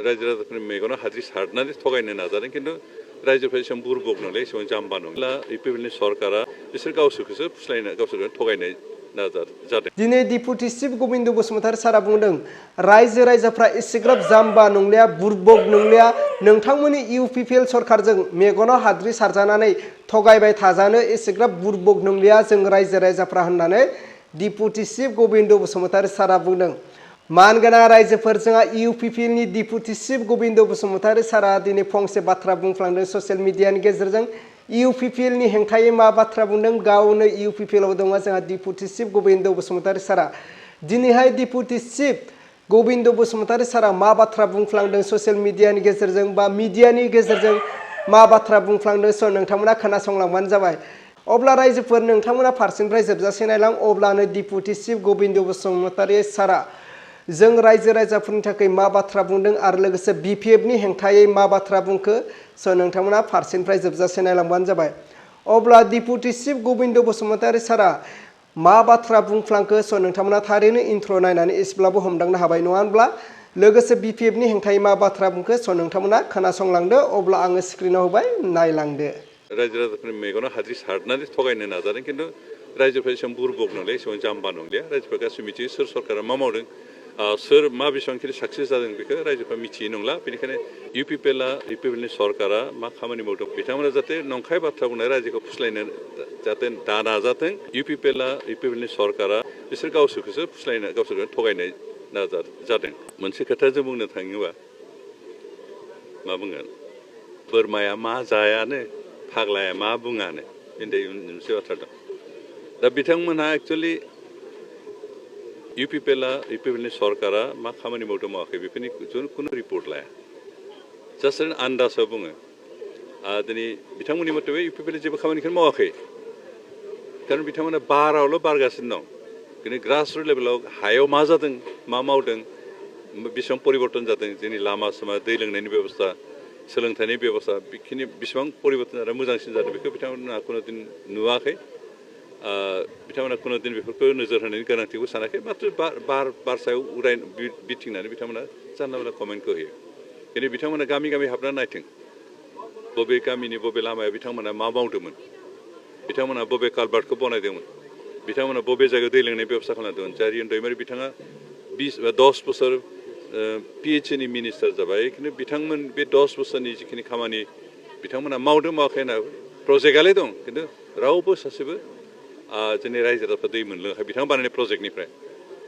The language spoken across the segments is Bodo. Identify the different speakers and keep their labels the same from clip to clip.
Speaker 1: रायजो राजाफोरनि मेगनाव हाद्रि सारनानै थगायनो नाजादों खिन्थु रायजोफ्रा एसेबां बुरबक नंला एसेबां जाम्बा नंला इउपिपिएलनि सरकारा बिसोर गावसोरखौसो फुस्लायनो गावसोरखौ थगायनाय जादों।
Speaker 2: दिनै डिपुटि चिफ गबिन्द बसुमतारी सारा बुंदों रायजो राजाफ्रा एसेग्राब जाम्बा नंलिया बुरबक नंलिया नोंथांमोननि इउपिपिएल सरकारजों मेगनाव हाद्रि सारजानानै थगायबाय थाजानो एसेग्राब बुरबक नंलिया जों रायजो राजाफ्रा होननानै डिपुटि चिफ गबिन्द बसुमतारी सारा बुंदों। मानगोनां रायजोफोर जोंहा इउपिपिएलनि डिपुटि चिफ गबिन्द बसुमतारी सारा दिनै फंसे बाथ्रा बुंफ्लांदों ससियेल मिडियानि गेजेरजों इउपिपिएलनि हेंथायै मा बाथ्रा बुंदों गावनो इउपिपिएलआव दङ जोंहा डिपुटि चिफ गबिन्द बसुमतारी सारा दिनैहाय डिपुटि चिफ गबिन्द बसुमतारी सारा मा बाथ्रा बुंफ्लांदों ससियेल मिडियानि गेजेरजों बा मिडियानि गेजेरजों मा बाथ्रा बुंफ्लांदों स' नोंथांमोना खोनासंलांबानो जाबाय। अब्ला रायजोफोर नोंथांमोना फारसेनिफ्राय जोबजासे नायलां अब्लानो डिपुटि चिफ गबिन्द बसुमतारी सारा जों रायजो राजाफोरनि थाखाय मा बाथ्रा बुंदों आरो लोगोसे बिपिएफनि हेंथायै मा बाथ्रा बुंखो स' नोंथांमोना फारसेनिफ्राय जोबजासे नायलांबानो जाबाय। अब्ला डिपुटि चिफ गबिन्द बसुमतारी सारा मा बाथ्रा बुंफ्लांखो स' नोंथांमोना थारैनो इन्ट्र' नायनानै एसेब्लाबो हमदांनो हाबाय नङा होनब्ला लोगोसे बिपिएफनि हेंथायै मा बाथ्रा बुंखो स' नोंथांमोना खोनासंलांदो अब्ला आङो स्क्रिनाव होबाय नायलांदो।
Speaker 1: रायजो राजाफोरनि मेगनाव हाद्रि सारनानै थगायनो नाजादों खिन्थु रायजोफ्रा एसेबां बुरबक नंला एसेबां जाम्बा नंलिया रायजोफ्रा गासैबो मिथियो सोर सरकारा मा मावदों सोर मा बेसेबांखिनि साक्सेस जादों बेखौ रायजोफ्रा मिथियै नंला बेनिखायनो इउपिपिएलनि सरकारा मा खामानि मावदों बिथांमोना जाहाथे नंखाय बाथ्रा बुंनाय रायजोखौ फुस्लायनो जाहाथे दा नाजाथों इउपिपिएलनि सरकारा बिसोर गावसोरखौसो फुस्लायनो गावसोरखौ थगायनाय जादों। मोनसे खोथा जों बुंनो थाङोबा मा बुंगोन बोरमाया मा जायानो फाग्लाया मा बुङानो होननाय मोनसे बाथ्रा दं। दा बिथांमोनहा एक्सुवेलि इउपिपिएलनि सरकारा मा खामानि मावदों मावाखै बेफोरनि खुनु रिपर्ट लाया जास्ट आन्दाजाव बुङो दिनै बिथांमोननि मथेबो इउपिपिएलआ जेबो खामानिखौनो मावाखै खारन बिथांमोना बारावल' बारगासिनो दं दिनै ग्रासरुट लेभेलाव हायाव मा जादों मा मावदों बेसेबां परिबर्तन जादों जोंनि लामा सामा दै लोंनायनि बेबस्था सोलोंथाइनि बेबस्था बेखिनि बेसेबां परिबर्तन जादों मोजांसिन जादों बेखौ बिथांमोना कुनुदिन नुवाखै बिथांमोना कुनुदिन बेफोरखौ नोजोर होनायनि गोनांथिखौ सानाखै माथ्र बार सायाव बिथिंनानै बिथांमोना जानला मोनला कमेन्टखौ होयो दिनै बिथांमोना गामि गामि हाबना नायथों बबे गामिनि बबे लामायाव बिथांमोना मा मावदोंमोन बिथांमोना बबे कालभार्टखौ बनायदोंमोन बिथांमोना बबे जायगायाव दै लोंनाय बेबस्था खालामदोंमोन जारिन दैमारि बिथाङा 10 बोसोर पिएचइनि मिनिस्टार जाबाय खिन्थु बिथांमोन बे 10 बोसोरनि जिखिनि खामानि बिथांमोना मावदों मावाखै होनना प्रजेक्टआलाय दं खिन्थु रावबो सासेबो जोंनि रायजो राजाफ्रा दै मोनलोङाखै बिथाङा बानायनाय प्रजेक्टनिफ्राय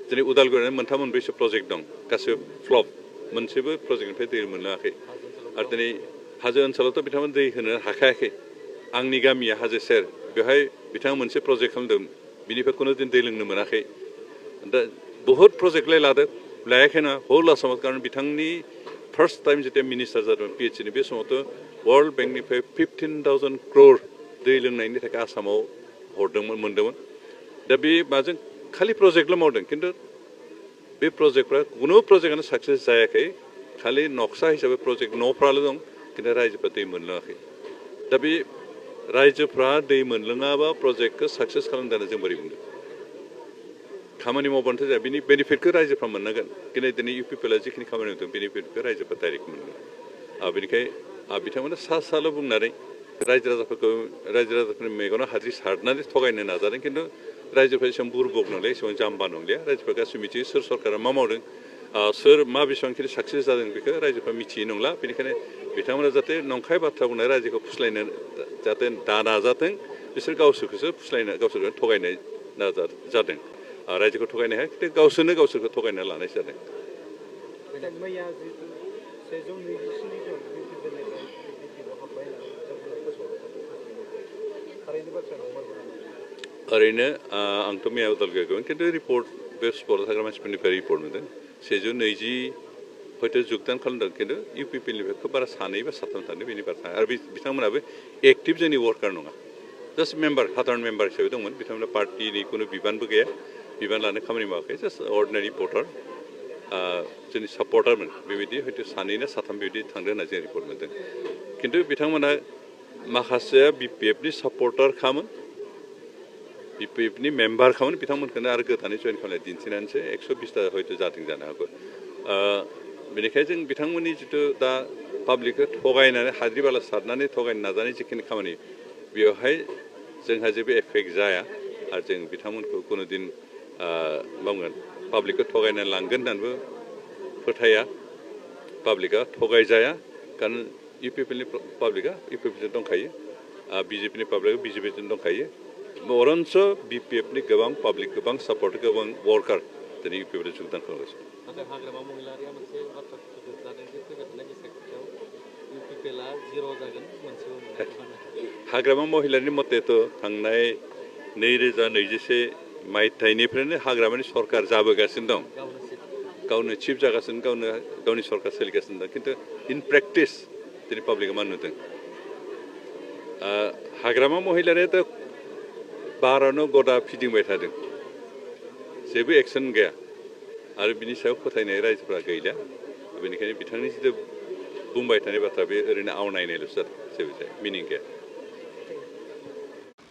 Speaker 1: दिनै उदालगुरियाव मोनथाम मोनब्रैसो प्रजेक्ट दं गासैबो फ्लप मोनसेबो प्रजेक्टनिफ्राय दै मोनलोङाखै आरो दिनै हाजो ओनसोलावथ' बिथांमोना दै होनो हाखायाखै आंनि गामिया हाजो सेर बेवहाय बिथाङा मोनसे प्रजेक्ट खालामदों बिनिफ्राय खुनु दिन दै लोंनो मोनाखै दा बहुद प्रजेक्टलाय लायाखै ना हल आसामाव खारन बिथांनि फार्स्ट टाइम जेथिया मिनिस्टार जादोंमोन पिएचइनि बे समावथ' वर्ल्ड बेंकनिफ्राय 15,000 crore दै लोंनायनि थाखाय आसामाव मोनदोंमोन दा बे माजों खालि प्रजेक्टल' मावदों खिन्थु बे प्रजेक्टफ्रा खुनु प्रजेक्टआनो साक्सेस जायाखै खालि नक्सा हिसाबै प्रजेक्ट न'फ्राल' दं खिन्थु रायजोफ्रा दै मोनलोङाखै दा बे रायजोफ्रा दै मोनलोङाबा प्रजेक्टखौ साक्सेस खालामदों जों बोरै बुंदों खामानि मावबानोथ' जाया बिनि बेनिफिटखौ रायजोफ्रा मोननांगोन दिनै इउपिपिएलआ जिखिनि खामानि मावदों बेनिफिटखौ रायजोफ्रा डाइरेक्ट मोनगोन बेनिखायनो बिथांमोना साल' बुंनानै रायजो राजाफोरनि मेगनाव हाद्रि सारनानै थगायनो नाजादों खिन्थु रायजोफ्रा एसेबां बुरबक नंलिया एसेबां जाम्बा नंलिया रायजोफ्रा गासैबो मिथियो सोर सरकारा मा मावदों सोर मा बेसेबांखिनि साक्सेस जादों बेखौ रायजोफ्रा मिथियै नंला बेनिखायनो बिथांमोना जाहाथे नंखाय बाथ्रा बुंनाय रायजोखौ फुस्लायनो जाहाथे दा नाजाथों बिसोर गावसोरखौसो फुस्लायनो गावसोरखौ थगायनाय जादों रायजोखौ थगायनो हाया खिन्थु गावसोरखौ थगायना लानाय जादों। ओरैनो आंथ' मैया उदालगुरियाव खिन्थु रिपर्ट बे स्पटआव थाग्रा मानसिफोरनिफ्राय रिपर्ट मोनदों 120 हयथ' जुगदान खालामदों खिन्थु इउपिपिएलनिफ्राय खोब बारा 2 बा 3 थांदों बेनि बारा थाङा आरो बिथांमोनाबो एक्टिभ जोंनि वार्कार नङा जास्ट मेम्बार साधारन मेम्बार हिसाबै दंमोन बिथांमोना पार्टिनि खुनु बिबानबो गैया बिबान लानो खामानि मावाखै जास्ट अर्डिनारि भटार जोंनि सापर्टारमोन बेबायदि हयथ' 2 ना 3 बेबायदि थांदों होनना जों रिपर्ट मोनदों खिन्थु बिथांमोना माखासेया बिपिएफनि सापर्टार खामोन बिपिएफनि मेम्बार खामोन बिथांमोनखौनो आरो गोदानै जइन खालामनाय दिन्थिनानैसो 120टा हयथ' जादों जानो हागौ बेनिखायनो जों बिथांमोननि जिथु दा पाब्लिकखौ थगायनानै हाद्रि बाला सारनानै थगायनो नाजानाय जिखिनि खामानि बेवहाय जोंहा जेबो एफेक्ट जाया आरो जों बिथांमोनखौ कुनु दिन बुंगोन पाब्लिकखौ थगायनानै लांगोन होननानैबो फोथाया पाब्लिकआ थगायजाया कारण इउपिपिएलनि पाब्लिकआ इउपिपिएलजों दंखायो बिजेपिनि पाब्लिकआ बिजेपिजों दंखायो बरन्स बिपिएफनि गोबां पाब्लिक गोबां सापर्ट गोबां वर्कार दिनै इउपिपिएल जुगदान खालामगासिनो
Speaker 3: हाग्रामा महिलारिया मोनसे बाथ्रा जादों जे फैबाय थानाय बिसायख'थियाव इउपिपिएलआ जिर' जागोन मोनसेबो
Speaker 1: हाग्रामा महिलारिनि मतेथ' थांनाय 2021 मायथाइनिफ्रायनो हाग्रामानि सरकार जाबोगासिनो दं गावनो चिफ जागासिनो गावनि सरकार सोलिगासिनो दं खिन्थु इन प्रेक्टिस दिनै पाब्लिकआ मा नुदों हाग्रामा महिलारियाथ' बारावनो गदा फिदिंबाय थादों जेबो एक्सन गैया आरो बिनि सायाव फोथायनाय रायजोफोरा गैला बेनिखायनो बिथांनि जिथु बुंबाय थानाय बाथ्रा बे ओरैनो आवनायनायल'सो जादों जेबो जाया मिनिं गैया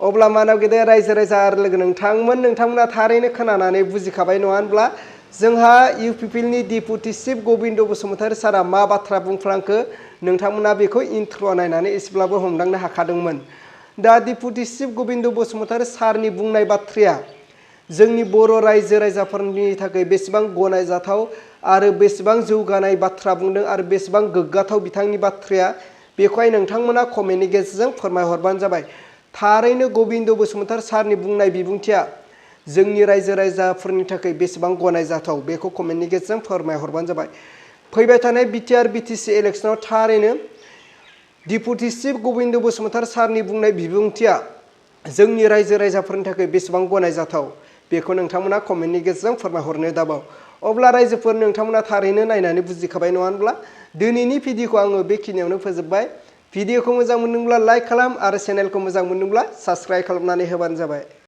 Speaker 2: अब्ला मानव गेदेर रायजो राजा आरो लोगो नोंथांमोना थारैनो खोनानानै बुजिखाबाय नङा होनब्ला जोंहा इउपिपिएलनि डेपुटि चिफ गबिन्द बसुमतारी सारा मा बाथ्रा बुंफ्लांखो नोंथांमोना बेखौ इन्ट्र' नायनानै एसेब्लाबो हमदांनो हाखादोंमोन दा डेपुटि चिफ गबिन्द बसुमतारी सारनि बुंनाय बाथ्राया जोंनि बर' रायजो राजाफोरनि थाखाय बेसेबां गनायजाथाव आरो बेसेबां जौगानाय बाथ्रा बुंदों आरो बेसेबां गोग्गाथाव बिथांनि बाथ्राया बेखौहाय नोंथांमोना कमेन्टनि गेजेरजों फोरमायहरबानो जाबाय थारैनो गबिन्द बसुमतारी सारनि बुंनाय बिबुंथिया जोंनि रायजो राजाफोरनि थाखाय बेसेबां गनायजाथाव बेखौ कमेन्टनि गेजेरजों फोरमायहरबानो जाबाय फैबाय थानाय बिटिआर बिटिसि इलेक्सनाव थारैनो डेपुटि चिफ गबिन्द बसुमतारी सारनि बुंनाय बिबुंथिया जोंनि रायजो राजाफोरनि थाखाय बेसेबां गनायजाथाव बेखौ नोंथांमोना कमेन्टनि गेजेरजों फोरमायहरनो दाबाव अब्ला रायजोफोर नोंथांमोना थारैनो नायनानै बुजिखाबाय नङा होनब्ला दिनैनि भिडिअखौ आङो बेखिनियावनो फोजोबबाय भिडिअखौ मोजां मोनदोंब्ला लाइक खालाम आरो चेनेलखौ मोजां मोनदोंब्ला साबस्क्राइब खालामनानै होबानो जाबाय।